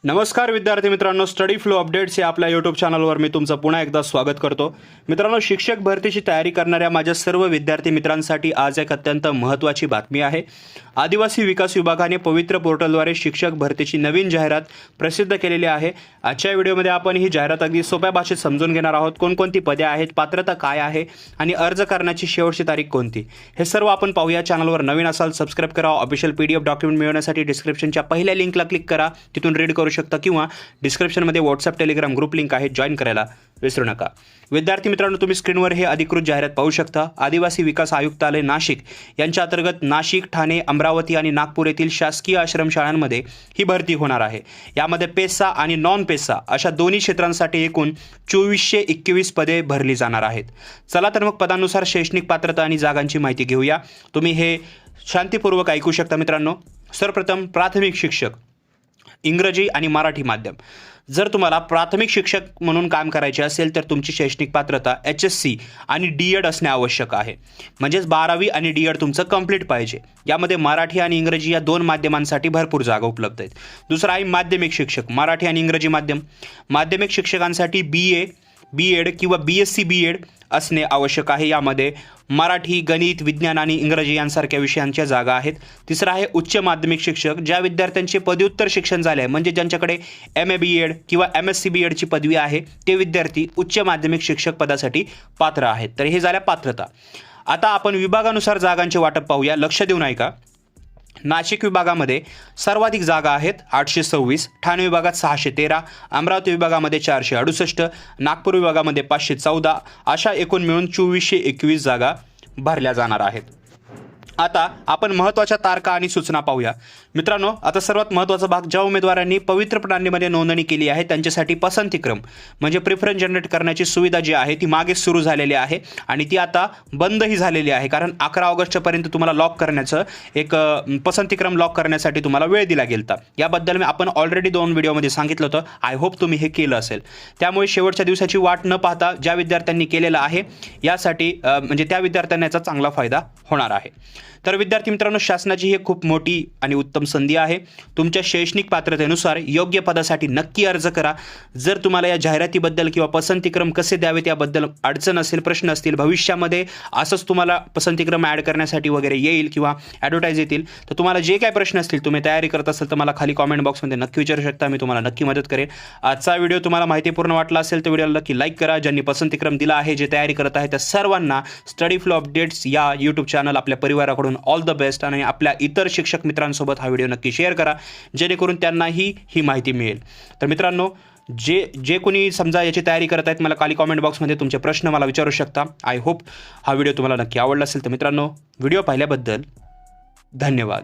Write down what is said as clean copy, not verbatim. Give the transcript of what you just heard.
नमस्कार विद्यार्थी मित्रांनो, स्टडी फ्लो अपडेट्स या आपल्या यूट्यूब चॅनलवर मी तुमचं पुन्हा एकदा स्वागत करतो। मित्रांनो, शिक्षक भरतीची तयारी करणाऱ्या माझ्या सर्व विद्यार्थी मित्रांसाठी आज एक अत्यंत महत्त्वाची बातमी आहे। आदिवासी विकास विभागाने पवित्र पोर्टलद्वारे शिक्षक भरतीची नवीन जाहिरात प्रसिद्ध केलेली आहे। आजच्या व्हिडिओमध्ये आपण ही जाहिरात अगदी सोप्या भाषेत समजून घेणार आहोत। कोणकोणती पदे आहेत, पात्रता काय आहे आणि अर्ज करण्याची शेवटची तारीख कोणती, हे सर्व आपण पाहूया। चॅनलवर नवीन असाल सबस्क्राइब करा। ऑफिशियल PDF डॉक्युमेंट मिळवण्यासाठी डिस्क्रिप्शनच्या पहिल्या लिंकला क्लिक करा, तिथून रीड करू शकता किंवा डिस्क्रिप्शनमध्ये व्हॉट्सअप टेलिग्राम ग्रुप लिंक आहे, जॉइन करायला विसरू नका। विद्यार्थी मित्रांनो, तुम्ही स्क्रीनवर हे अधिकृत जाहिरात पाहू शकता। आदिवासी विकास आयुक्तालय नाशिक यांच्या अंतर्गत नाशिक, ठाणे, अमरावती आणि नागपूर येथील शासकीय आश्रमशाळांमध्ये ही भरती होणार आहे। यामध्ये पेसा आणि नॉन पेसा अशा दोन्ही क्षेत्रांसाठी एकूण 2421 पदे भरली जाणार आहेत। चला तर मग पदानुसार शैक्षणिक पात्रता आणि जागांची माहिती घेऊया। तुम्ही हे शांतीपूर्वक ऐकू शकता मित्रांनो। सर्वप्रथम प्राथमिक शिक्षक इंग्रजी आणि मराठी माध्यम। जर तुम्हाला प्राथमिक शिक्षक म्हणून काम करायचे असेल तर तुमची शैक्षणिक पात्रता HSC आणि D.Ed असणे आवश्यक आहे। म्हणजेच 12वी आणि D.Ed तुमचं कंप्लीट पाहिजे। यामध्ये मराठी आणि इंग्रजी या दोन माध्यमांसाठी भरपूर जागा उपलब्ध आहेत। दुसरा आहे माध्यमिक शिक्षक, मराठी आणि इंग्रजी माध्यम। माध्यमिक शिक्षकांसाठी BA, B.Ed किंवा BSc B.Ed असणे आवश्यक आहे। यामध्ये मराठी, गणित, विज्ञान आणि इंग्रजी यांसारख्या विषयांच्या जागा आहेत। तिसरा आहे उच्च माध्यमिक शिक्षक, ज्या विद्यार्थ्यांचे पदव्युत्तर शिक्षण झाले आहे, म्हणजे ज्यांच्याकडे MA B.Ed किंवा MSc B.Ed ची पदवी आहे, ते विद्यार्थी उच्च माध्यमिक शिक्षक पदासाठी पात्र आहेत। तर हे झाल्या पात्रता। आता आपण विभागानुसार जागांचे वाटप पाहूया, लक्ष देऊन ऐका। नाशिक विभागामध्ये सर्वाधिक जागा आहेत 826, ठाणे विभागात 613, अमरावती विभागामध्ये 468, नागपूर विभागामध्ये 514, अशा एकूण मिळून 2421 जागा भरल्या जाणार आहेत। आता आपण महत्त्वाच्या तारखा आणि सूचना पाहूया मित्रांनो। आता सर्वात महत्त्वाचा भाग, ज्या उमेदवारांनी पवित्र प्रणालीमध्ये नोंदणी केली आहे त्यांच्यासाठी पसंतीक्रम म्हणजे प्रेफरन्स जनरेट करण्याची सुविधा जी आहे ती मागे सुरू झालेली आहे आणि ती आता बंदही झालेली आहे, कारण 11 ऑगस्टपर्यंत तुम्हाला लॉक करण्याचं एक पसंतीक्रम लॉक करण्यासाठी तुम्हाला वेळ दिला गेला। याबद्दल आपण ऑलरेडी 2 व्हिडिओमध्ये सांगितलं होतं। आय होप तुम्ही हे केलं असेल। त्यामुळे शेवटच्या दिवसाची वाट न पाहता ज्या विद्यार्थ्यांनी केलेलं आहे यासाठी म्हणजे त्या विद्यार्थ्यांना याचा चांगला फायदा होणार आहे। तर विद्यार्थी मित्रांनो, शासनाची ही खूप मोठी आणि उत्तम संधी आहे। तुमच्या शैक्षणिक पात्रतेनुसार योग्य पदासाठी नक्की अर्ज करा। जर तुम्हाला या जाहिरातीबद्दल किंवा पसंतीक्रम कसे द्यावेत याबद्दल अडचण असेल, प्रश्न असतील, भविष्यामध्ये असंच तुम्हाला पसंतीक्रम ॲड करण्यासाठी वगैरे येईल किंवा ॲडव्हर्टाईज येतील, तर तुम्हाला जे काही प्रश्न असतील, तुम्ही तयारी करत असाल तर मला खाली कॉमेंट बॉक्समध्ये नक्की विचारू शकता, मी तुम्हाला नक्की मदत करेन। आजचा व्हिडिओ तुम्हाला माहितीपूर्ण वाटला असेल तर व्हिडिओला नक्की लाईक करा। ज्यांनी पसंतीक्रम दिला आहे, जे तयारी करत आहे, त्या सर्वांना स्टडी फ्लो अपडेट्स या यूट्यूब चॅनल आपल्या परिवाराकडून ऑल द बेस्ट। आणि आपल्या इतर शिक्षक मित्रांसोबत हा व्हिडिओ नक्की शेअर करा, जेणेकरून त्यांनाही ही माहिती मिळेल। तर मित्रांनो, जे कोणी समजा याची तयारी करत आहेत, मला खाली कॉमेंट बॉक्समध्ये तुमचे प्रश्न मला विचारू शकता। आय होप हा व्हिडिओ तुम्हाला नक्की आवडला असेल। तर मित्रांनो, व्हिडिओ पाहिल्याबद्दल धन्यवाद।